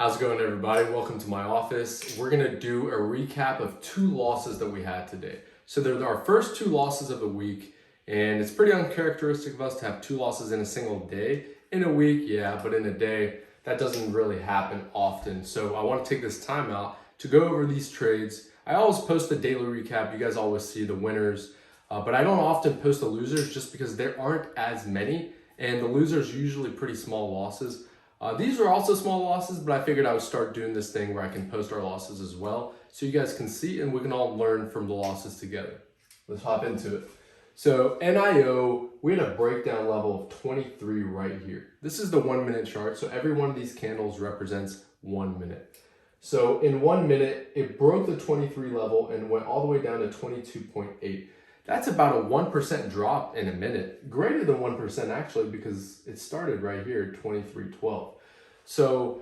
How's it going, everybody? Welcome to my office. We're gonna do a recap of 2 losses that we had today. So they're our first 2 losses of the week, and it's pretty uncharacteristic of us to have 2 losses in a single day. In a week, yeah, but in a day, that doesn't really happen often. So I want to take this time out to go over these trades. I always post the daily recap. You guys always see the winners, but I don't often post the losers just because there aren't as many, and the losers are usually pretty small losses. These are also small losses, but I figured I would start doing this thing where I can post our losses as well, so you guys can see and we can all learn from the losses together. Let's hop into it. So NIO, we had a breakdown level of 23 right here. This is the 1 minute chart, so every one of these candles represents 1 minute. So in 1 minute, it broke the 23 level and went all the way down to 22.8. That's about a 1% drop in a minute, greater than 1% actually, because it started right here at 23.12. So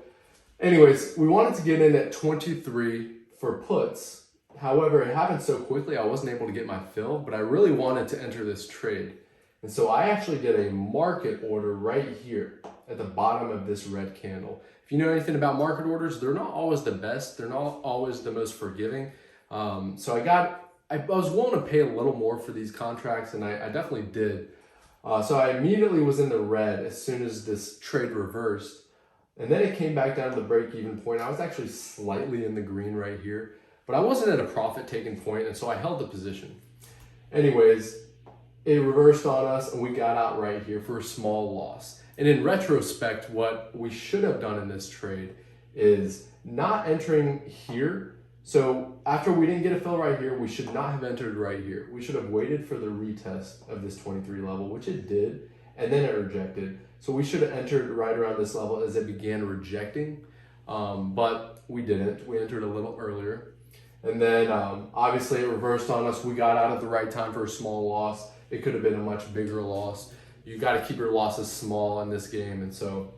anyways, we wanted to get in at 23 for puts. However, it happened so quickly, I wasn't able to get my fill, but I really wanted to enter this trade. And so I actually did a market order right here at the bottom of this red candle. If you know anything about market orders, they're not always the best. They're not always the most forgiving. So I was willing to pay a little more for these contracts, and I definitely did. So I immediately was in the red as soon as this trade reversed. And then it came back down to the break-even point. I was actually slightly in the green right here, but I wasn't at a profit-taking point, and so I held the position. Anyways, it reversed on us, and we got out right here for a small loss. And in retrospect, what we should have done in this trade is not entering here. So after we didn't get a fill right here, we should not have entered right here. We should have waited for the retest of this 23 level, which it did, and then it rejected. So we should have entered right around this level as it began rejecting, but we didn't. We entered a little earlier. And then obviously it reversed on us. We got out at the right time for a small loss. It could have been a much bigger loss. You got to keep your losses small in this game. And so,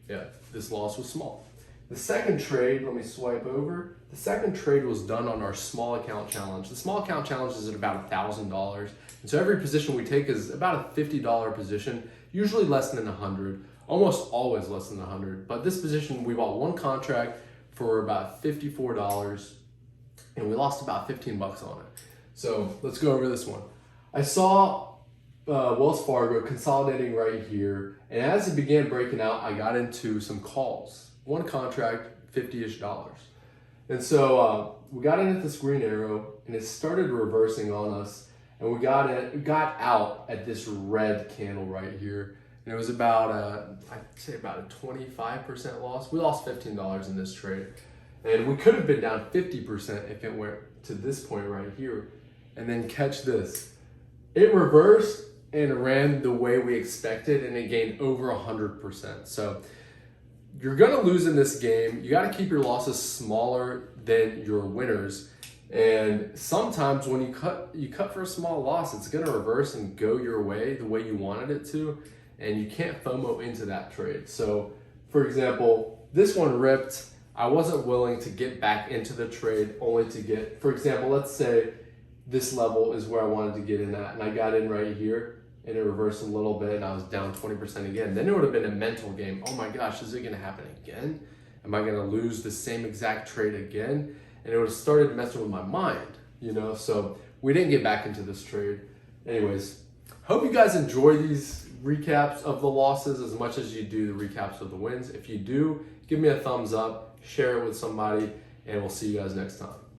yeah, this loss was small. The second trade, let me swipe over. The second trade was done on our small account challenge. The small account challenge is at about $1,000. And so every position we take is about a $50 position, usually less than 100, almost always less than 100. But this position, we bought 1 contract for about $54 and we lost about 15 bucks on it. So let's go over this one. I saw Wells Fargo consolidating right here. And as it began breaking out, I got into some calls. 1 contract, $50-ish. And so we got in at this green arrow and it started reversing on us, and we got out at this red candle right here. And it was about I'd say about a 25% loss. We lost $15 in this trade. And we could have been down 50% if it went to this point right here. And then catch this. It reversed and ran the way we expected, and it gained over 100%. So you're gonna lose in this game. You gotta keep your losses smaller than your winners. And sometimes when you cut for a small loss, it's gonna reverse and go your way the way you wanted it to, and you can't FOMO into that trade. So for example, this one ripped. I wasn't willing to get back into the trade only to get, for example, let's say this level is where I wanted to get in at, and I got in right here, and it reversed a little bit, and I was down 20% again. Then it would have been a mental game. Oh my gosh, is it gonna happen again? Am I gonna lose the same exact trade again? And it would have started messing with my mind, you know? So we didn't get back into this trade. Anyways, hope you guys enjoy these recaps of the losses as much as you do the recaps of the wins. If you do, give me a thumbs up, share it with somebody, and we'll see you guys next time.